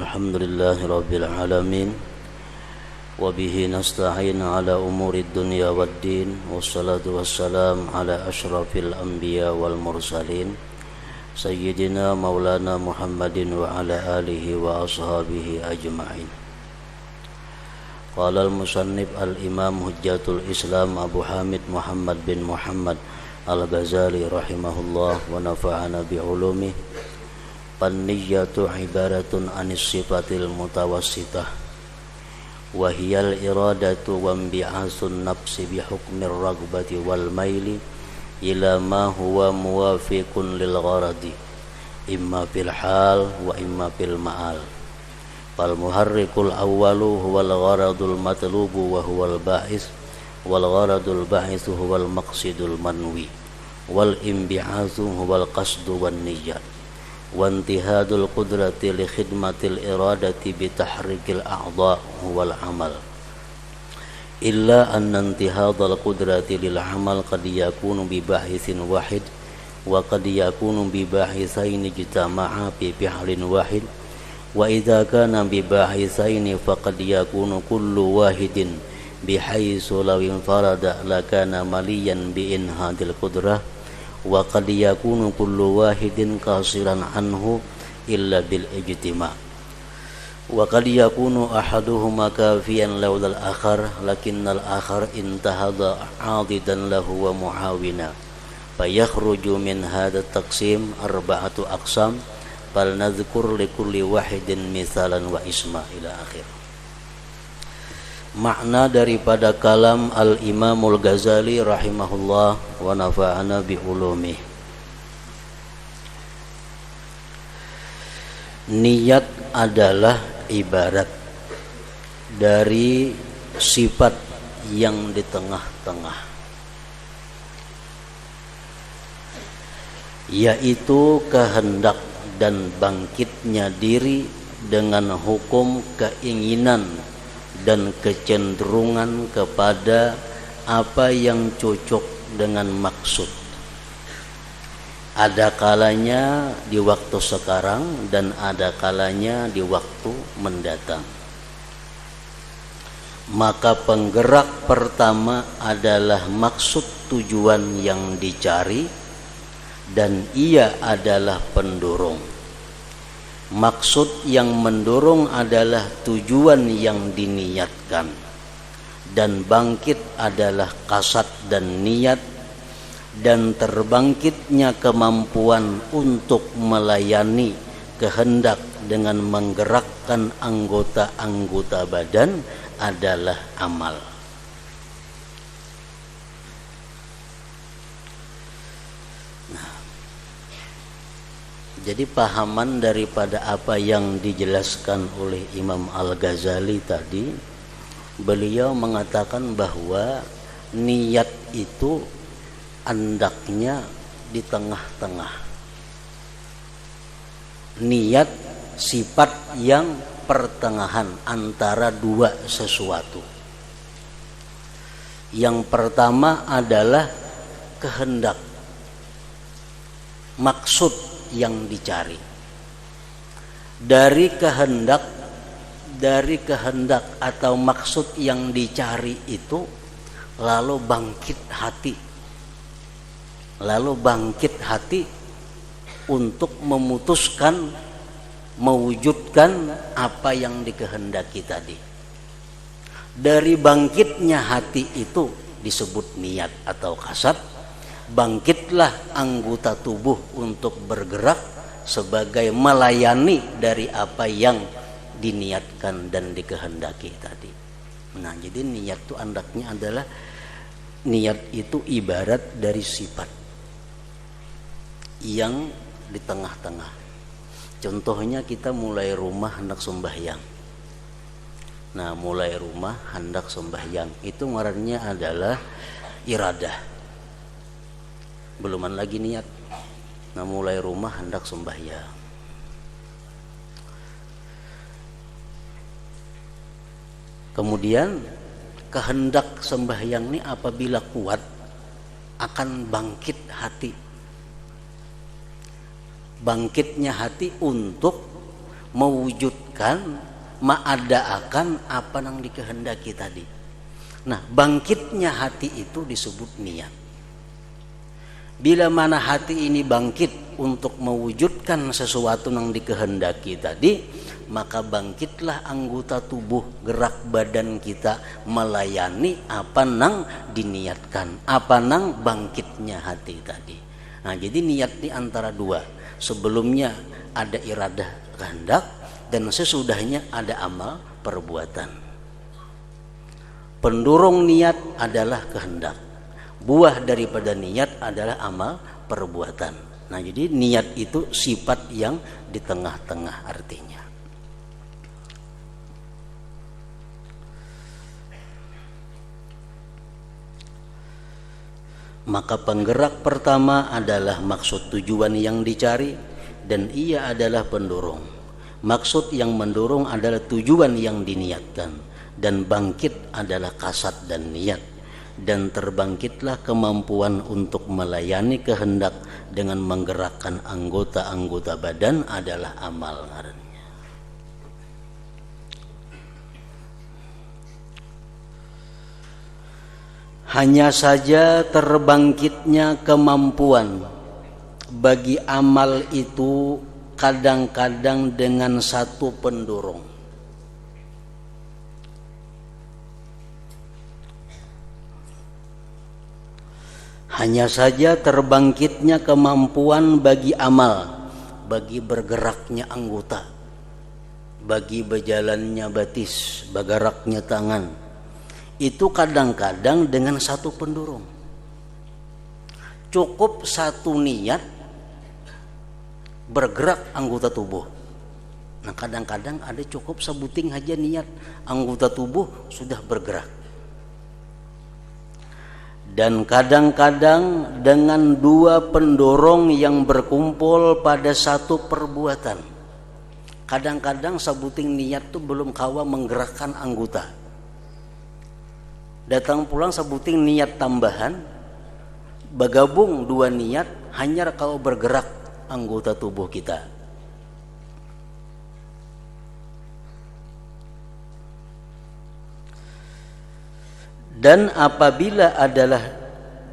Alhamdulillahi Rabbil Alamin. Wabihi nasta'in ala umuri dunya waddin. Wassalatu wassalam ala ashrafil anbiya wal mursalin Sayyidina maulana Muhammadin wa ala alihi wa ashabihi ajma'in. Qala al-musannif al-imam hujjatul islam Abu Hamid Muhammad bin Muhammad al-Ghazali rahimahullah wa nafa'ana bi'ulumih. Pan-niyyatu ibaratun anis sifatil mutawassitah wa hiyal iradatu wa bi'asun nafsi bihukmir ragbati wal maili ila ma huwa muwafiqun lil gharadi imma fil hal wa imma fil ma'al. Fal muharrikul awwalu huwal gharadul matlubu wa huwal ba'is wal gharadul ba'isu huwal maqsidul manwi wal imbi'asu huwal qasdu wan niyyah wa intihadul qudrati li khidmatil iradati bi tahrikil a'dha huwal amal. Illa anna intihadul qudrati lil amal qad yakunu bi bahisin wahid wa qad yakunu bi bahisain ijtama'a bi fi'lin wahid wa idza kana bi bahisain faqad yakunu kullu wahidin bihaitsu law infarada lakana maliyan bi inhadil qudrah wa qad yakunu kullu wahidin qasiran anhu illa bil ijtima' wa qad yakunu ahaduhuma kafiyan lawlal akhar lakinnal akhar intahada 'adidan lahu wa muawina fayakhruju min hadha taqsim arba'atu aqsam fal nadhkur li kulli wahidin mithalan wa isma ila akhir. Makna daripada kalam Al-Imamul Ghazali rahimahullah wa nafa'ana bi ulumih. Niat adalah ibarat dari sifat yang di tengah-tengah, yaitu kehendak dan bangkitnya diri dengan hukum keinginan dan kecenderungan kepada apa yang cocok dengan maksud. Ada kalanya di waktu sekarang dan ada kalanya di waktu mendatang. Maka penggerak pertama adalah maksud tujuan yang dicari dan ia adalah pendorong. Maksud yang mendorong adalah tujuan yang diniatkan dan bangkit adalah kasat dan niat, dan terbangkitnya kemampuan untuk melayani kehendak dengan menggerakkan anggota-anggota badan adalah amal. Jadi pahaman daripada apa yang dijelaskan oleh Imam Al-Ghazali tadi, beliau mengatakan bahwa niat itu andaknya di tengah-tengah. Niat sifat yang pertengahan antara dua sesuatu. Yang pertama adalah kehendak, maksud yang dicari. Dari kehendak atau maksud yang dicari itu lalu bangkit hati untuk memutuskan, mewujudkan apa yang dikehendaki tadi. Dari bangkitnya hati itu disebut niat atau kasat. Bangkitlah anggota tubuh untuk bergerak sebagai melayani dari apa yang diniatkan dan dikehendaki tadi. Nah, jadi niat itu andaknya adalah, niat itu ibarat dari sifat yang di tengah-tengah. Contohnya kita mulai rumah hendak sembahyang. Nah, mulai rumah hendak sembahyang itu ngarannya adalah iradah. Beluman lagi niat. Nah, mulai rumah hendak sembahyang. Kemudian kehendak sembahyang ini apabila kuat akan bangkit hati. Bangkitnya hati untuk mewujudkan, maadaakan apa yang dikehendaki tadi. Nah, bangkitnya hati itu disebut niat. Bila mana hati ini bangkit untuk mewujudkan sesuatu yang dikehendaki tadi, maka bangkitlah anggota tubuh, gerak badan kita melayani apa nang diniatkan, apa nang bangkitnya hati tadi. Nah, jadi niat ini antara dua. Sebelumnya ada iradah kehendak dan sesudahnya ada amal perbuatan. Pendorong niat adalah kehendak. Buah daripada niat adalah amal perbuatan. Nah, jadi niat itu sifat yang di tengah-tengah artinya. Maka penggerak pertama adalah maksud tujuan yang dicari dan ia adalah pendorong. Maksud yang mendorong adalah tujuan yang diniatkan dan bangkit adalah kasat dan niat. Dan terbangkitlah kemampuan untuk melayani kehendak dengan menggerakkan anggota-anggota badan adalah amal ngarannya. Hanya saja terbangkitnya kemampuan bagi amal itu kadang-kadang dengan satu pendorong. Hanya saja terbangkitnya kemampuan bagi amal, bagi bergeraknya anggota, bagi berjalannya batis, bergeraknya tangan. Itu kadang-kadang dengan satu pendorong. Cukup satu niat bergerak anggota tubuh. Nah, kadang-kadang ada cukup sebuting aja niat, anggota tubuh sudah bergerak. Dan kadang-kadang dengan dua pendorong yang berkumpul pada satu perbuatan. Kadang-kadang sebuting niat itu belum kawa menggerakkan anggota. Datang pulang sebuting niat tambahan, bergabung dua niat, hanya kawa bergerak anggota tubuh kita. Dan apabila adalah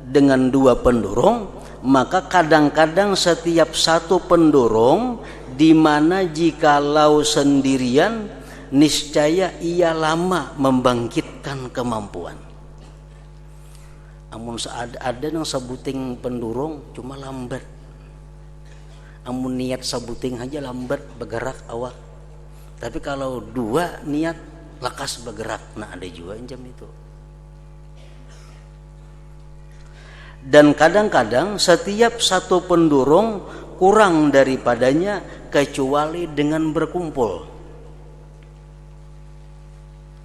dengan dua pendorong, maka kadang-kadang setiap satu pendorong di mana jikalau sendirian niscaya ia lama membangkitkan kemampuan. Amun ada yang sebuting pendorong cuma lambat. Amun niat sebuting aja lambat bergerak awak. Tapi kalau dua niat lekas bergerak. Nah, ada juga jam itu. Dan kadang-kadang setiap satu pendorong kurang daripadanya kecuali dengan berkumpul.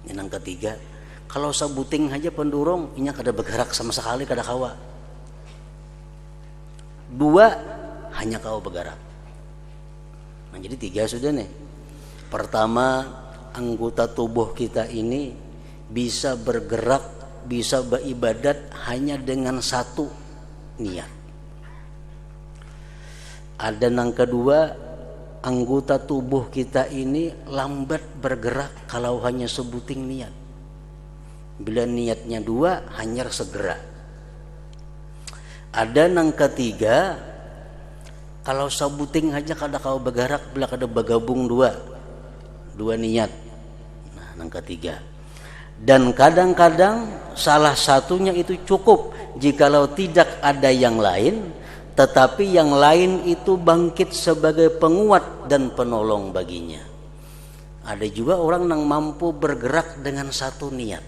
Yang ketiga, kalau sebuting aja pendorong, ini kada bergerak sama sekali, kada kawa. Dua hanya kawa bergerak. Nah, jadi tiga sudah nih. Pertama, anggota tubuh kita ini bisa bergerak, bisa beribadat hanya dengan satu niat. Ada yang kedua, anggota tubuh kita ini lambat bergerak kalau hanya sebuting niat. Bila niatnya dua, hanya segera. Ada yang ketiga, kalau sebuting aja kada kau bergerak, bila kada bergabung dua niat. Nah, yang ketiga. Dan kadang-kadang salah satunya itu cukup jikalau tidak ada yang lain, tetapi yang lain itu bangkit sebagai penguat dan penolong baginya. Ada juga orang yang mampu bergerak dengan satu niat.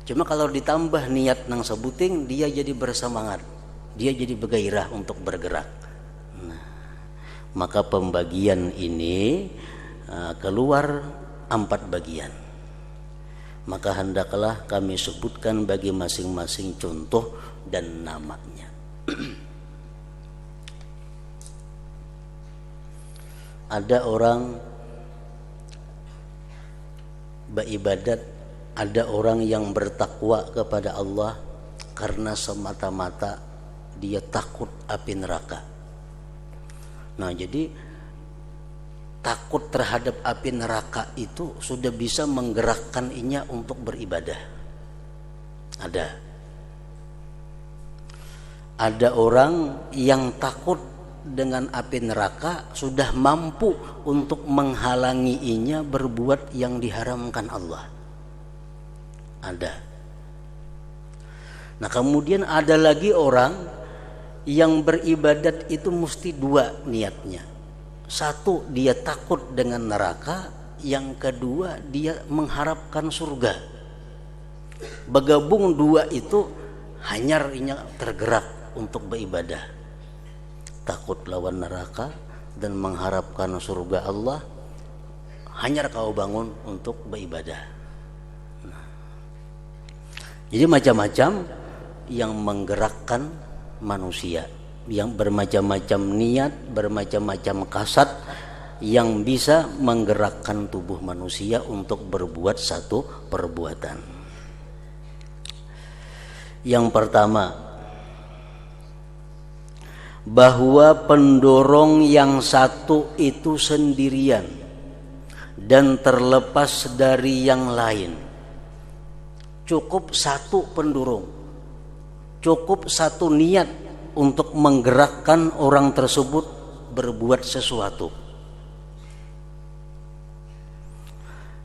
Cuma kalau ditambah niat nang sebuting, dia jadi bersemangat, dia jadi bergairah untuk bergerak. Nah, maka pembagian ini keluar 4 bagian. Maka hendaklah kami sebutkan bagi masing-masing contoh dan namanya. Ada orang beribadat, ada orang yang bertakwa kepada Allah karena semata-mata dia takut api neraka. Nah, jadi takut terhadap api neraka itu sudah bisa menggerakkan inya untuk beribadah. Ada orang yang takut dengan api neraka sudah mampu untuk menghalangi inya berbuat yang diharamkan Allah. Ada. Nah, kemudian ada lagi orang yang beribadat itu mesti dua niatnya. Satu, dia takut dengan neraka. Yang kedua, dia mengharapkan surga. Bergabung dua itu, hanyar inya tergerak untuk beribadah. Takut lawan neraka dan mengharapkan surga Allah, hanyar kau bangun untuk beribadah. Nah, jadi macam-macam yang menggerakkan manusia, yang bermacam-macam niat, bermacam-macam kasat yang bisa menggerakkan tubuh manusia untuk berbuat satu perbuatan. Yang pertama, bahwa pendorong yang satu itu sendirian dan terlepas dari yang lain. Cukup satu pendorong, cukup satu niat untuk menggerakkan orang tersebut berbuat sesuatu.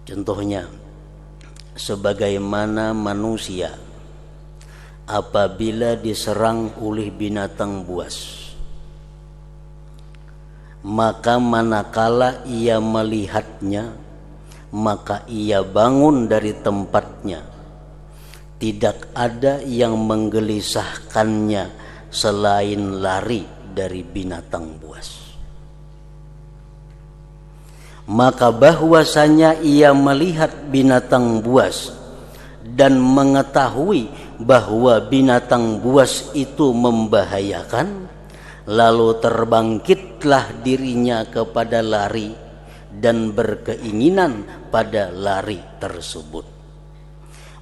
Contohnya, sebagaimana manusia apabila diserang oleh binatang buas, maka manakala ia melihatnya, maka ia bangun dari tempatnya. Tidak ada yang menggelisahkannya selain lari dari binatang buas. Maka bahwasanya ia melihat binatang buas dan mengetahui bahwa binatang buas itu membahayakan, lalu terbangkitlah dirinya kepada lari dan berkeinginan pada lari tersebut.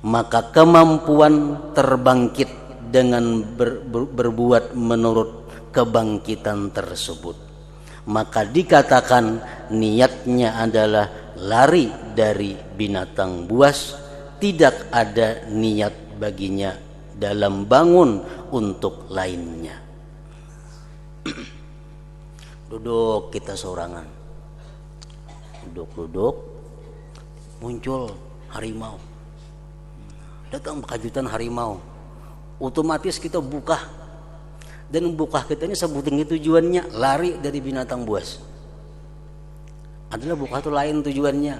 Maka kemampuan terbangkit dengan berbuat menurut kebangkitan tersebut, maka dikatakan niatnya adalah lari dari binatang buas. Tidak ada niat baginya dalam bangun untuk lainnya. Duduk kita seorangan, duduk, muncul harimau, datang kejutan harimau, otomatis kita buka, dan buka kita ini sebutin tujuannya lari dari binatang buas. Adalah buka itu lain tujuannya,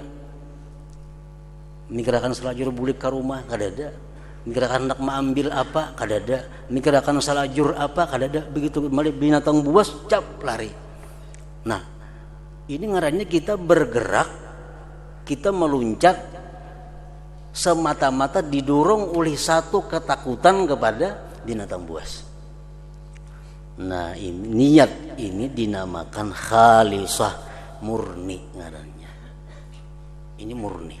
mikirkan selajur bulik ke rumah kadada, mikirkan hendak mengambil apa kadada, mikirkan selajur apa kadada, begitu melihat binatang buas cap lari. Nah, ini ngarannya kita bergerak, kita meluncat semata-mata didorong oleh satu ketakutan kepada binatang buas. Nah, ini, niat ini dinamakan khalisah, murni ngarannya. Ini murni.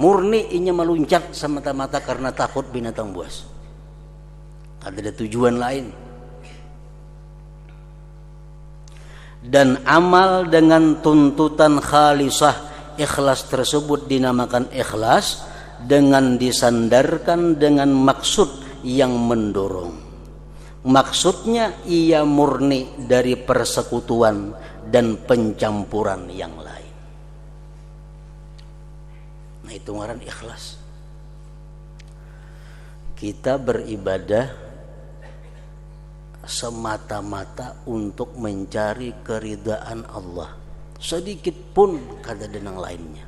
Murni ini meluncat semata-mata karena takut binatang buas. Ada tujuan lain. Dan amal dengan tuntutan khalisah, ikhlas tersebut dinamakan ikhlas, dengan disandarkan dengan maksud yang mendorong. Maksudnya ia murni dari persekutuan dan pencampuran yang lain. Nah, itu ngaran ikhlas. Kita beribadah semata-mata untuk mencari keridaan Allah. Sedikit pun kada ada yang lainnya.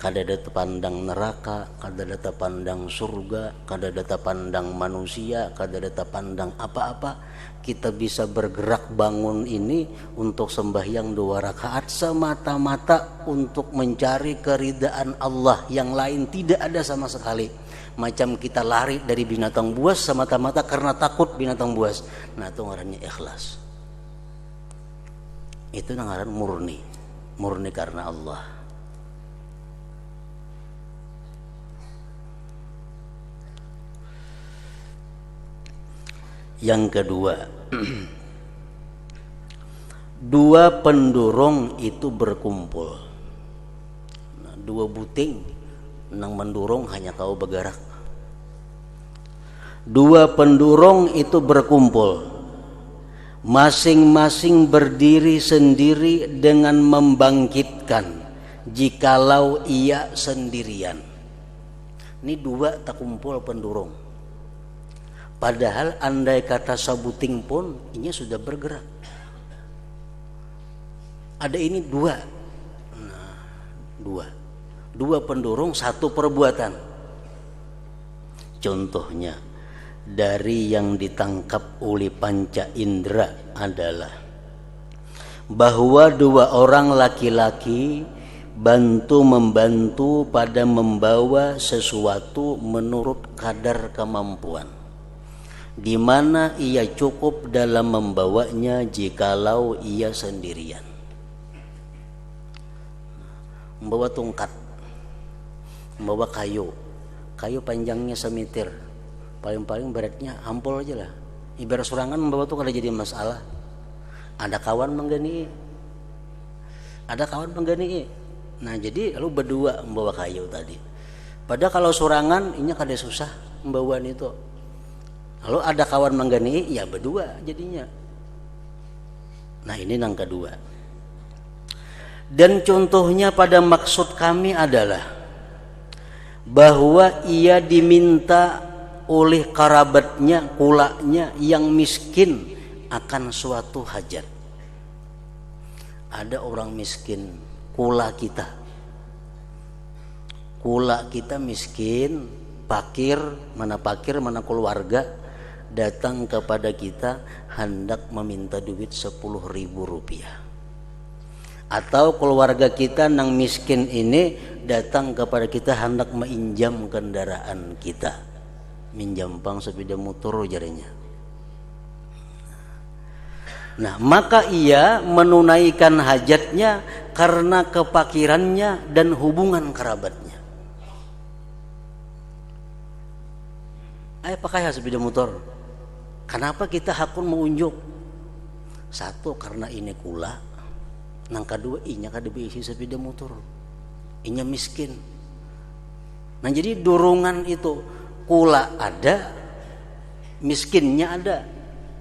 Kada ada pandang neraka, kada ada pandang surga, kada ada pandang manusia, kada ada pandang apa-apa. Kita bisa bergerak bangun ini untuk sembahyang 2 rakaat semata-mata untuk mencari keridaan Allah. Yang lain tidak ada sama sekali. Macam kita lari dari binatang buas semata-mata karena takut binatang buas. Nah, itu ngarannya ikhlas. Itu ngaran murni. Murni karena Allah. Yang kedua, dua pendurung itu berkumpul. Nah, dua buting nang mendurung hanya kau bergerak. Dua pendurung itu berkumpul, masing-masing berdiri sendiri dengan membangkitkan jikalau ia sendirian. Ini dua tak kumpul pendurung. Padahal andai kata sabuting pun ini sudah bergerak. Ada ini dua. Nah, dua pendurung, satu perbuatan. Contohnya dari yang ditangkap oleh panca indera adalah bahwa dua orang laki-laki bantu-membantu pada membawa sesuatu menurut kadar kemampuan, di mana ia cukup dalam membawanya jikalau ia sendirian. Membawa tongkat, membawa kayu panjangnya semeter, paling-paling beratnya ampul aja lah. Ibarat surangan membawa tuh kada jadi masalah. Ada kawan menggani. Nah jadi lu berdua membawa kayu tadi. Padahal kalau surangan ini kada susah membawa itu. Lalu ada kawan menggani, ya berdua jadinya. Nah ini yang kedua. Dan contohnya pada maksud kami adalah bahwa ia diminta oleh kerabatnya, kulaknya yang miskin akan suatu hajat. Ada orang miskin, kula kita miskin, pakir mana keluarga, datang kepada kita hendak meminta duit 10.000 rupiah. Atau keluarga kita nang miskin ini datang kepada kita hendak menginjam kendaraan kita, minjam pang sepeda motor jarinya. Nah maka ia menunaikan hajatnya karena kepakirannya dan hubungan kerabatnya. Ayo pakai sepeda motor. Kenapa kita hakun mengunjuk? Satu karena ini kula, nang kedua inya kada diisi sepeda motor, inya miskin. Nah jadi dorongan itu kula ada, miskinnya ada,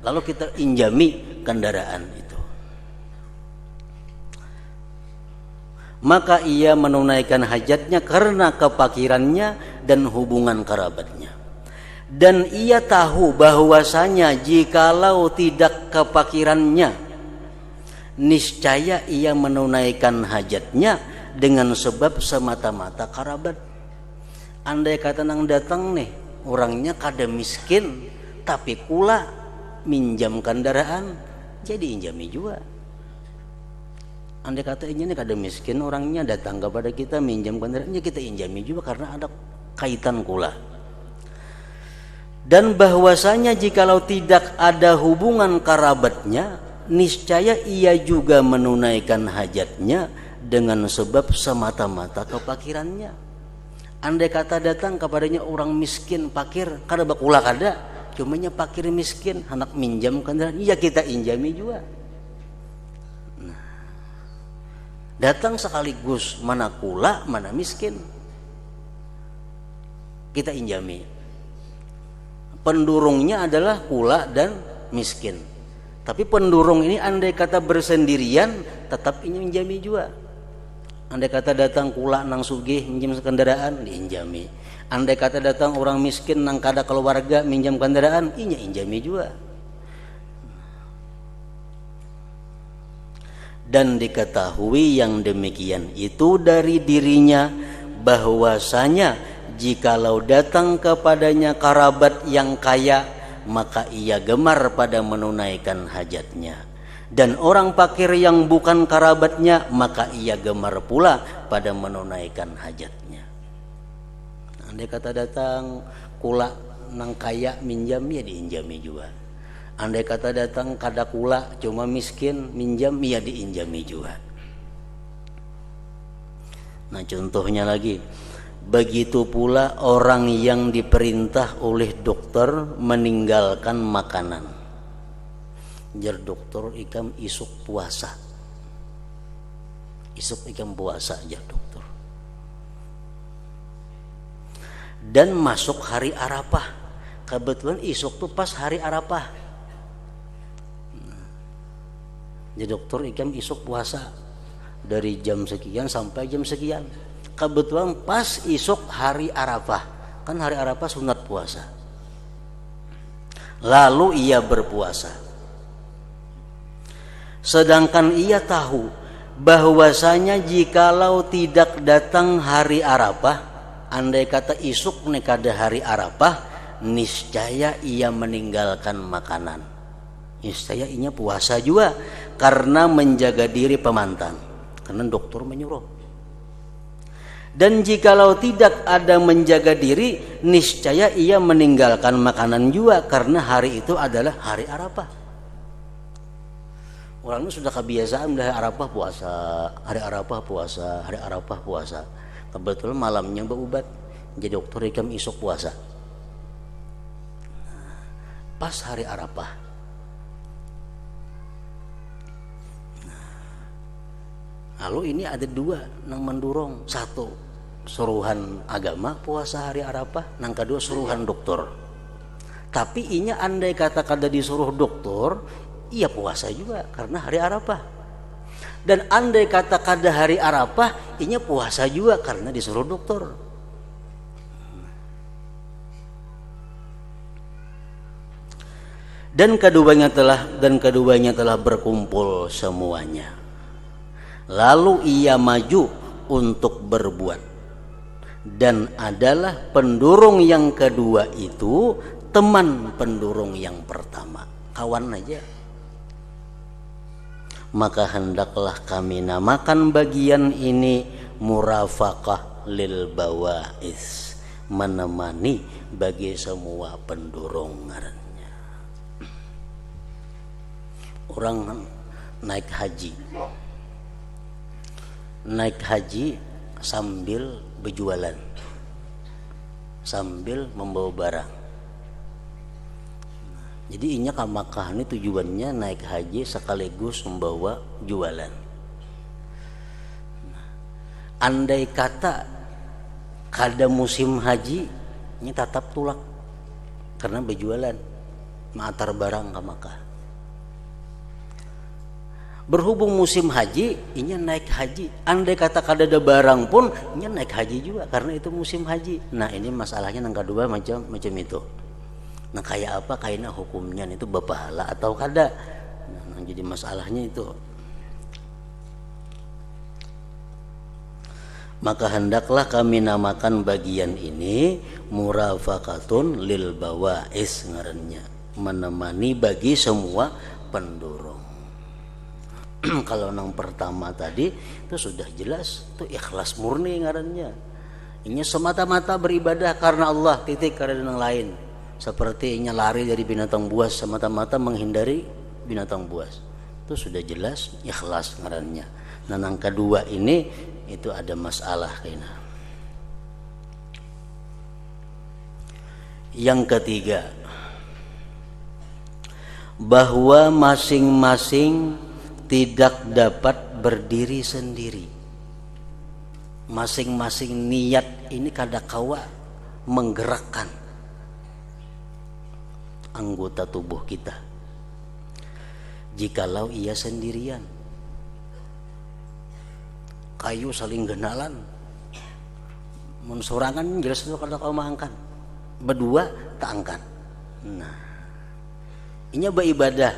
lalu kita injami kendaraan itu. Maka ia menunaikan hajatnya karena kepakirannya dan hubungan kerabatnya. Dan ia tahu bahwasanya jikalau tidak kepakirannya, niscaya ia menunaikan hajatnya dengan sebab semata-mata kerabat. Andai kata nang datang nih orangnya kada miskin tapi kula minjam kendaraan, jadi injami juga. Andai kata ini kada miskin orangnya datang kepada kita minjam kendaraan, kita injami juga karena ada kaitan kula. Dan bahwasanya jikalau tidak ada hubungan kerabatnya, niscaya ia juga menunaikan hajatnya dengan sebab semata-mata kepakirannya. Andai kata datang kepadanya orang miskin pakir, kada bakula kada, cumanya pakir miskin hendak minjam kendaraan, iya kita injami juga. Nah, datang sekaligus mana kula mana miskin, kita injami. Pendurungnya adalah kula dan miskin. Tapi pendurung ini andai kata bersendirian tetap injami juga. Andai kata datang kula nang sugih minjam kendaraan diinjami. Andai kata datang orang miskin nang kada keluarga minjam kendaraan, inya injami juga. Dan diketahui yang demikian itu dari dirinya bahwasanya jikalau datang kepadanya kerabat yang kaya, maka ia gemar pada menunaikan hajatnya. Dan orang fakir yang bukan kerabatnya, maka ia gemar pula pada menunaikan hajatnya. Andai kata datang kula nang kaya minjam, ya diinjami juga. Andai kata datang kada kula cuma miskin minjam, ya diinjami juga. Nah contohnya lagi, begitu pula orang yang diperintah oleh dokter meninggalkan makanan. jar dokter ikam isuk puasa. Isuk ikam puasa jar dokter. Dan masuk hari Arafah. Kebetulan isuk tuh pas hari Arafah. Jadi dokter ikam isuk puasa dari jam sekian sampai jam sekian. Kebetulan pas isuk hari Arafah. Kan hari Arafah sunat puasa. Lalu ia berpuasa. Sedangkan ia tahu bahwasanya jikalau tidak datang hari Arafah, andai kata isuk nekada hari Arafah, niscaya ia meninggalkan makanan. Niscaya ia puasa juga karena menjaga diri pemantan. Karena dokter menyuruh. Dan jikalau tidak ada menjaga diri, niscaya ia meninggalkan makanan juga karena hari itu adalah hari Arafah. Orang itu sudah kebiasaan dari Arafah puasa, hari Arafah puasa, hari Arafah puasa. Kebetulan malamnya berubat, jadi dokter ikam isuk puasa. Pas hari Arafah. Lalu ini ada dua yang mendorong. Satu, suruhan agama puasa hari Arafah. Yang kedua, suruhan dokter. Tapi inya andai kata kada disuruh dokter, ia puasa juga karena hari Arafah. Dan andai kata kada hari Arafah, inya puasa juga karena disuruh dokter. Dan keduanya telah berkumpul semuanya. Lalu ia maju untuk berbuat. Dan adalah pendurung yang kedua itu teman pendurung yang pertama. Kawan aja. Maka hendaklah kami namakan bagian ini murafaqah lil bawais. Menemani bagi semua pendurung ngarannya. Orang naik haji sambil berjualan, sambil membawa barang. Jadi inya ke Makkah ini tujuannya naik haji sekaligus membawa jualan. Andai kata kada musim haji, ini tetap tulak karena berjualan, mengantar barang ke Makkah. Berhubung musim haji, inya naik haji. Andai kata kada ada barang pun, inya naik haji juga karena itu musim haji. Nah ini masalahnya yang kedua macam itu. Nah kayak apa kayaknya hukumnya itu berpahala atau kada. Nah jadi masalahnya itu. Maka hendaklah kami namakan bagian ini murafaqatun lil bawais ngarannya, menemani bagi semua pendurung. Kalau yang pertama tadi itu sudah jelas, itu ikhlas murni ngarannya. Ini semata-mata beribadah karena Allah, titik, karena yang lain. Seperti ini lari dari binatang buas, semata-mata menghindari binatang buas. Itu sudah jelas ikhlas ngarannya. Nah yang kedua ini itu ada masalah kayaknya. Yang ketiga, bahwa masing-masing tidak dapat berdiri sendiri. Masing-masing niat ini kada kawa menggerakkan anggota tubuh kita jikalau ia sendirian. Kayu saling genalan, mensorangan jelas itu kada kawa mangkan, berdua tak angkat. Nah inya beribadah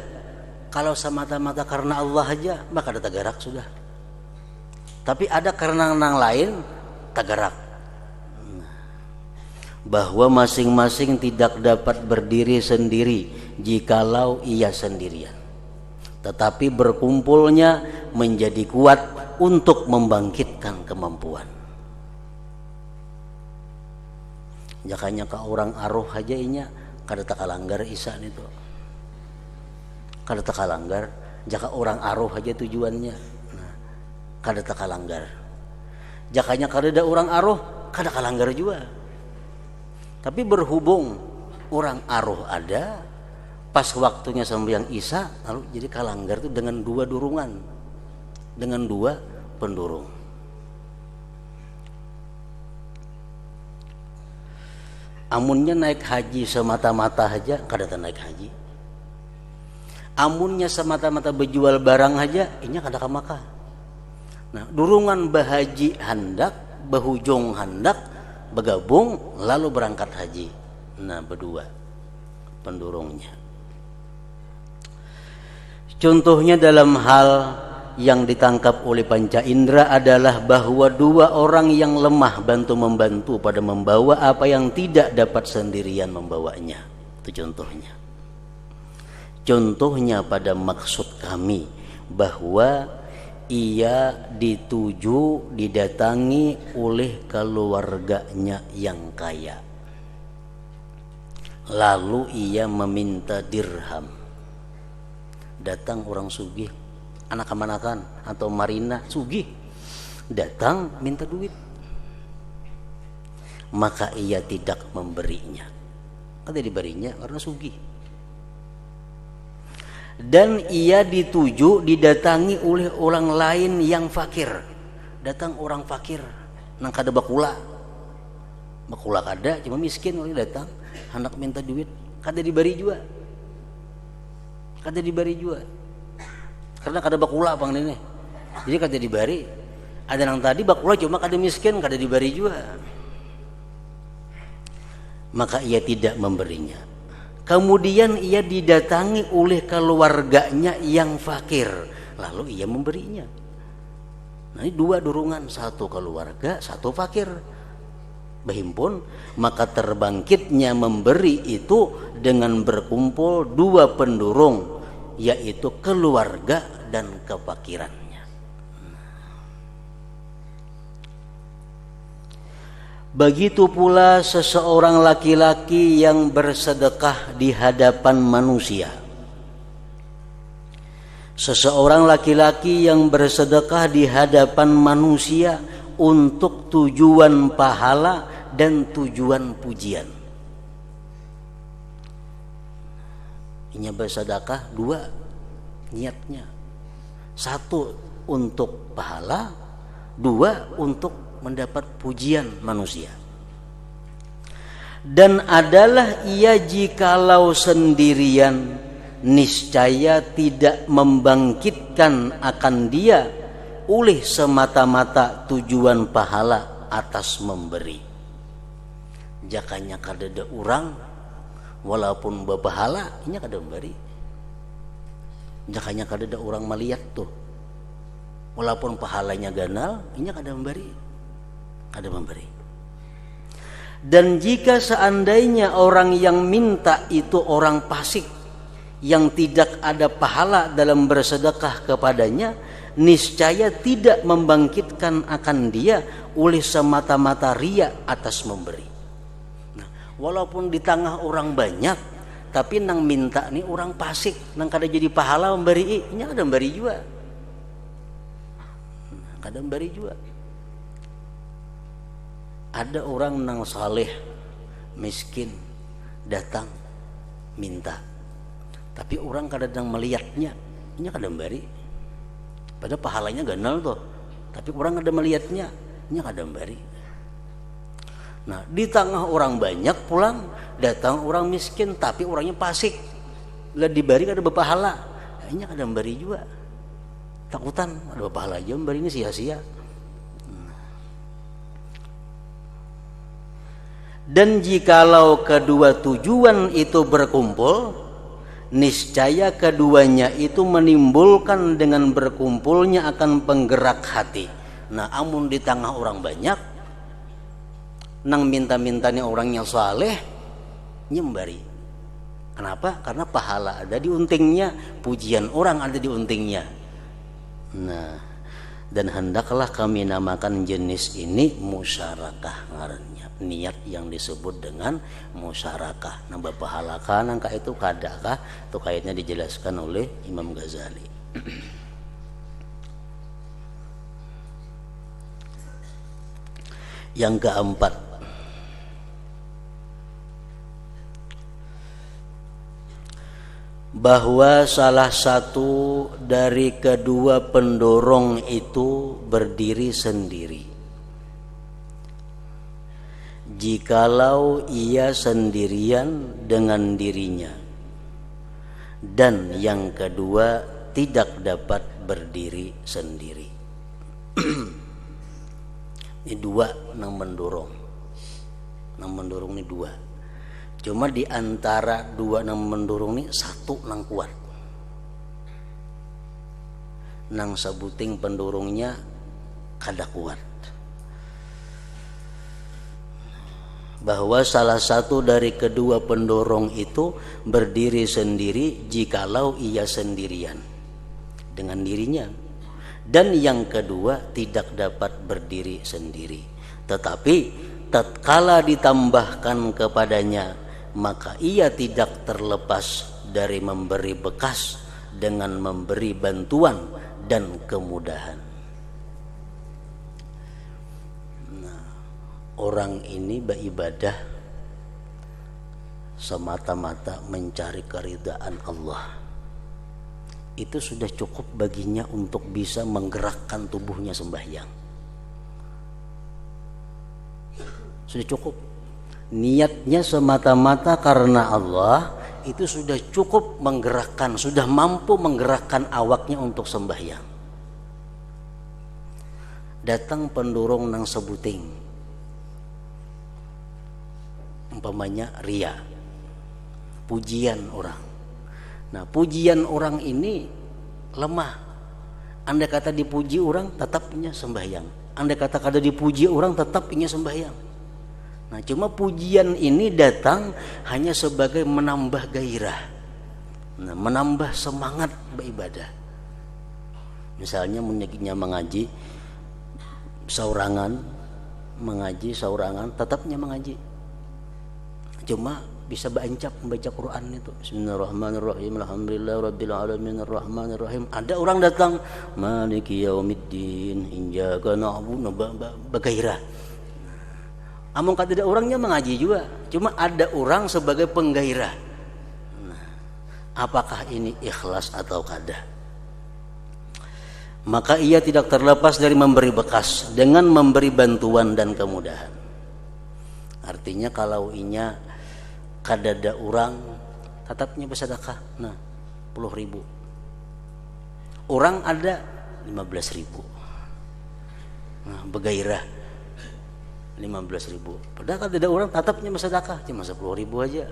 kalau semata-mata karena Allah aja maka ada tagarak sudah. Tapi ada karena yang lain tagarak. Bahwa masing-masing tidak dapat berdiri sendiri jikalau ia sendirian. Tetapi berkumpulnya menjadi kuat untuk membangkitkan kemampuan. Jakanya ke orang aruh aja inya kada tak kalanggar isan itu. Kada tak kalanggar, jaka orang aruh aja tujuannya. Nah, kada tak kalanggar. Jakanya kada ada orang aruh, kada kalanggar juga. Tapi berhubung orang aruh ada, pas waktunya sembahyang Isya lalu jadi kalanggar itu dengan dua durungan, dengan dua pendurung. Amunnya naik haji semata-mata aja kada naik haji. Amunnya semata-mata berjual barang aja inya kada ka Makkah. Nah, durungan bahaji hendak, bahujung hendak bergabung lalu berangkat haji. Nah, berdua pendurungnya. Contohnya dalam hal yang ditangkap oleh panca indera adalah bahwa dua orang yang lemah bantu-membantu pada membawa apa yang tidak dapat sendirian membawanya. Itu contohnya. Contohnya pada maksud kami bahwa ia dituju, didatangi oleh keluarganya yang kaya. Lalu ia meminta dirham. Datang orang sugih, anak-anakan atau marina sugih, datang minta duit. Maka ia tidak memberinya. Kada diberinya karena sugih. Dan ia dituju, didatangi oleh orang lain yang fakir. Datang orang fakir nang kada bakula kada, cuma miskin oleh datang hendak minta duit, kada diberi juga, karena kada bakula bang ini, jadi kada diberi. Ada nang tadi bakula cuma kada miskin, kada diberi juga, maka ia tidak memberinya. Kemudian ia didatangi oleh keluarganya yang fakir, lalu ia memberinya. Nah, ini dua durungan, satu keluarga, satu fakir berhimpun, maka terbangkitnya memberi itu dengan berkumpul dua pendurung, yaitu keluarga dan kefakiran. Begitu pula seseorang laki-laki yang bersedekah di hadapan manusia. Seseorang laki-laki yang bersedekah di hadapan manusia untuk tujuan pahala dan tujuan pujian. Ini bersedekah dua niatnya. Satu untuk pahala, dua untuk mendapat pujian manusia. Dan adalah ia jikalau sendirian, niscaya tidak membangkitkan akan dia oleh semata-mata tujuan pahala atas memberi. Jakanya kadada orang walaupun berpahala inya kada memberi. Jakanya kadada orang melihat tuh walaupun pahalanya ganal inya kada memberi. Ada memberi. Dan jika seandainya orang yang minta itu orang fasik yang tidak ada pahala dalam bersedekah kepadanya, niscaya tidak membangkitkan akan dia oleh semata-mata riya atas memberi. Nah, walaupun di tengah orang banyak, tapi nang minta nih orang fasik, nang kada jadi pahala memberi, ini ada memberi juga. Kada memberi juga. Ada orang nang saleh miskin datang minta, tapi orang kadang melihatnya ini kada memberi, padahal pahalanya ganal tuh, tapi orang kada melihatnya ini kada memberi. Nah, di tengah orang banyak pulang datang orang miskin tapi orangnya fasik, lah diberi kada berpahala, ini kada memberi juga, takutan ada berpahala aja memberi ini sia-sia. Dan jikalau kedua tujuan itu berkumpul, niscaya keduanya itu menimbulkan dengan berkumpulnya akan penggerak hati. Nah, amun di tengah orang banyak, nang minta-mintanya orangnya saleh, nyembari. Kenapa? Karena pahala ada di untingnya, pujian orang ada di untingnya. Nah, dan hendaklah kami namakan jenis ini musyarakah ngarannya. Niat yang disebut dengan musyarakah. Nambah pahalakah nangka itu kadakah? Itu kayaknya dijelaskan oleh Imam Ghazali. Yang keempat, bahwa salah satu dari kedua pendorong itu berdiri sendiri. Jikalau ia sendirian dengan dirinya, dan yang kedua tidak dapat berdiri sendiri. Ini dua nang mendorong. Nang mendorong ini dua. Cuma di antara dua nang mendorong ini satu nang kuat. Nang sabuting pendorongnya kada kuat. Bahwa salah satu dari kedua pendorong itu berdiri sendiri jikalau ia sendirian dengan dirinya, dan yang kedua tidak dapat berdiri sendiri. Tetapi tatkala ditambahkan kepadanya, maka ia tidak terlepas dari memberi bekas dengan memberi bantuan dan kemudahan. Orang ini beribadah semata-mata mencari keridhaan Allah. Itu sudah cukup baginya untuk bisa menggerakkan tubuhnya sembahyang. Sudah cukup. Niatnya semata-mata karena Allah, itu sudah cukup menggerakkan, sudah mampu menggerakkan awaknya untuk sembahyang. Datang pendorong nang sebuting, umpamanya ria, pujian orang. Nah, pujian orang ini lemah. Andai kata dipuji orang, tetapnya sembahyang. Andai kata kada dipuji orang, tetapnya sembahyang. Nah, cuma pujian ini datang hanya sebagai menambah gairah, nah, menambah semangat beribadah. Misalnya menyakitnya mengaji saurangan, tetapnya mengaji. Cuma bisa membaca Quran itu. Bismillahirrahmanirrahim. Alhamdulillahirabbil alamin arrahmanirrahim. Ada orang datang, Maliki yaumiddin, iyyaka na'budu, bagairah. Among kata ada orangnya mengaji juga. Cuma ada orang sebagai penggairah. Nah, apakah ini ikhlas atau kada? Maka ia tidak terlepas dari memberi bekas dengan memberi bantuan dan kemudahan. Artinya kalau inya kadada orang tetapnya bersedekah, nah 10.000. Orang ada 15.000. Nah, begairah 15.000. Padahal kadada orang tetapnya bersedekah cuma 10.000 aja.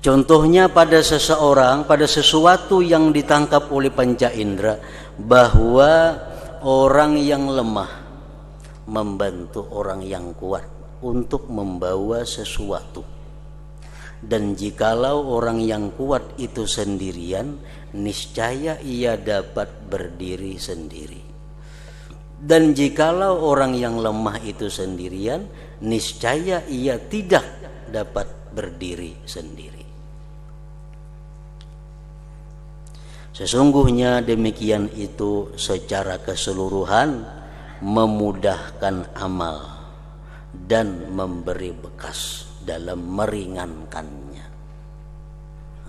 Contohnya pada seseorang, pada sesuatu yang ditangkap oleh panca indera, bahwa orang yang lemah membantu orang yang kuat untuk membawa sesuatu. Dan jikalau orang yang kuat itu sendirian, niscaya ia dapat berdiri sendiri. Dan jikalau orang yang lemah itu sendirian, niscaya ia tidak dapat berdiri sendiri. Sesungguhnya demikian itu secara keseluruhan memudahkan amal dan memberi bekas dalam meringankannya.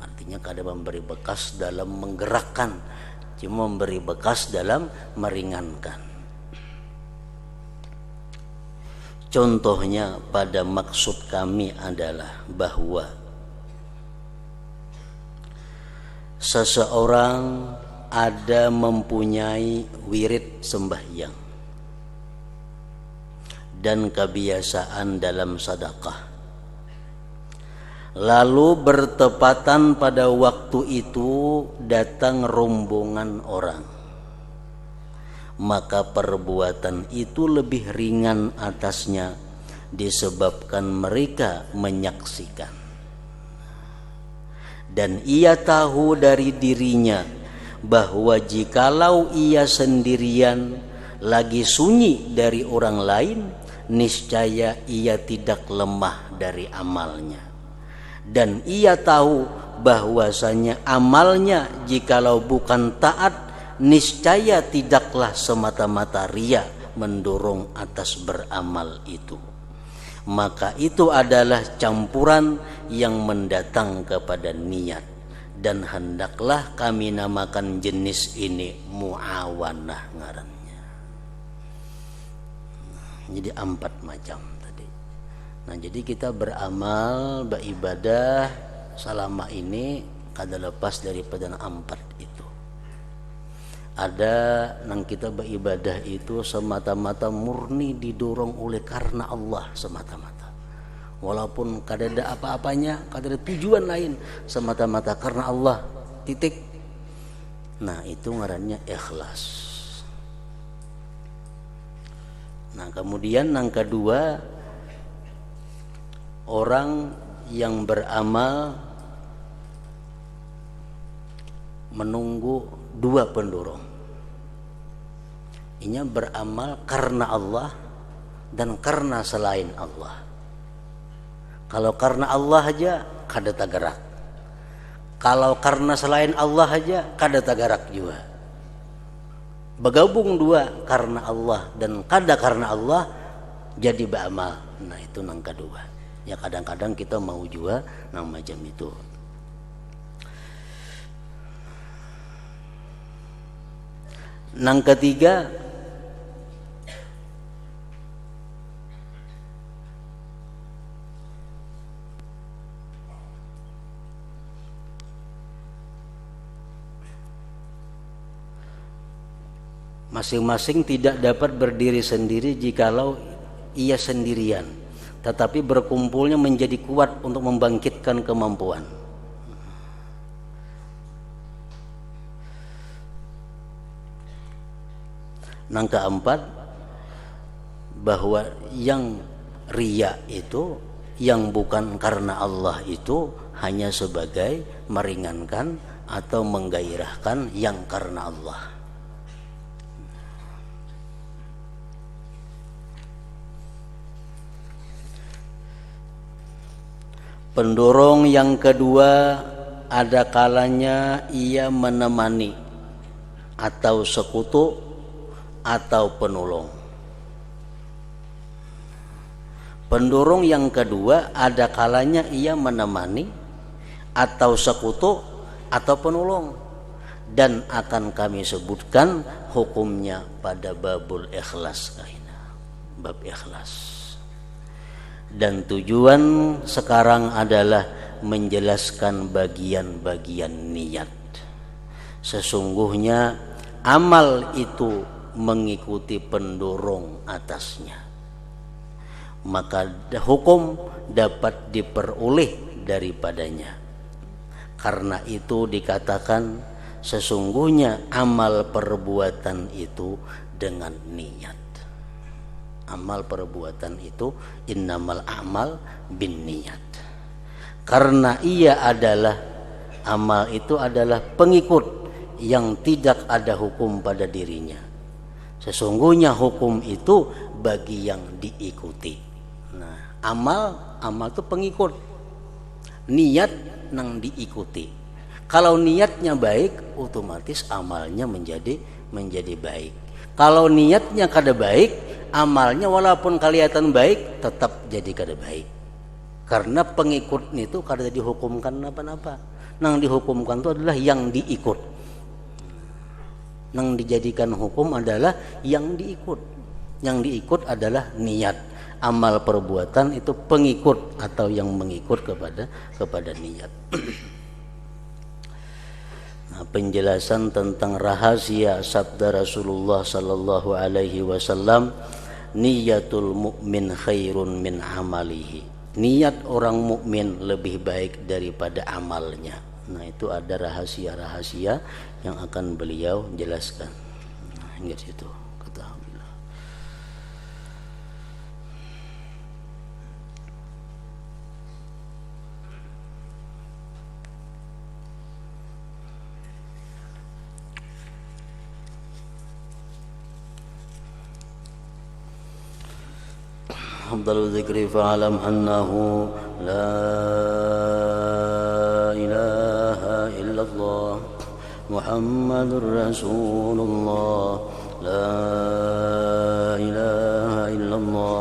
Artinya kada memberi bekas dalam menggerakkan, cuma memberi bekas dalam meringankan. Contohnya pada maksud kami adalah bahwa seseorang ada mempunyai wirid sembahyang dan kebiasaan dalam sedekah. Lalu bertepatan pada waktu itu datang rombongan orang, maka perbuatan itu lebih ringan atasnya disebabkan mereka menyaksikan. Dan ia tahu dari dirinya bahwa jikalau ia sendirian lagi sunyi dari orang lain, niscaya ia tidak lemah dari amalnya. Dan ia tahu bahwasanya amalnya jikalau bukan taat, niscaya tidaklah semata-mata ria mendorong atas beramal itu. maka itu adalah campuran yang mendatang kepada niat, dan hendaklah kami namakan jenis ini muawanah ngarannya. Jadi 4 macam tadi. Nah, jadi kita beramal, beribadah selama ini kada lepas daripada 4 itu. Ada nang kita beribadah itu semata-mata murni didorong oleh karena Allah semata-mata. Walaupun kada ada apa-apanya, kada ada tujuan lain, semata-mata karena Allah, titik. Nah, itu ngarannya ikhlas. Nah, kemudian yang kedua, orang yang beramal menunggu 2 pendorong. Inya beramal karena Allah dan karena selain Allah. Kalau karena Allah aja kada tagarak. Kalau karena selain Allah aja kada tagarak juga. Bergabung 2 karena Allah dan kada karena Allah jadi beramal. Nah, itu nang kedua. Ya kadang-kadang kita mau juga nang macam itu. Nang ketiga, masing-masing tidak dapat berdiri sendiri jikalau ia sendirian, tetapi berkumpulnya menjadi kuat untuk membangkitkan kemampuan. Nang keempat, bahwa yang riya itu, yang bukan karena Allah itu hanya sebagai meringankan atau menggairahkan yang karena Allah. Pendorong yang kedua, ada kalanya ia menemani atau sekutu atau penolong. Pendorong yang kedua ada kalanya ia menemani atau sekutu atau penolong, dan akan kami sebutkan hukumnya pada babul ikhlas, bab ikhlas. Dan tujuan sekarang adalah menjelaskan bagian-bagian niat. Sesungguhnya amal itu mengikuti pendorong atasnya, maka hukum dapat diperoleh daripadanya. Karena itu dikatakan sesungguhnya amal perbuatan itu dengan niat. Amal perbuatan itu innamal a'mal bin niat. Karena ia adalah, amal itu adalah pengikut yang tidak ada hukum pada dirinya. Sesungguhnya hukum itu bagi yang diikuti. Nah, amal itu pengikut, niat nang diikuti. Kalau niatnya baik, otomatis amalnya menjadi baik. Kalau niatnya kada baik, amalnya walaupun kelihatan baik tetap jadi kada baik. Karena pengikut itu kada dihukumkan apa-apa. Nang dihukumkan itu adalah yang diikut. Yang dijadikan hukum adalah yang diikut. Yang diikut adalah niat. Amal perbuatan itu pengikut atau yang mengikut kepada niat. Nah, penjelasan tentang rahasia sabda Rasulullah sallallahu alaihi wasallam, niyatul mu'min khairun min amalihi. Niat orang mukmin lebih baik daripada amalnya. Nah, itu ada rahasia-rahasia yang akan beliau jelaskan. Nah, hingga situ kata alhamdulillah. Afdalu dzikri fa'alam annahu la ilaha illallah Muhammadur Rasulullah, la ilaha illallah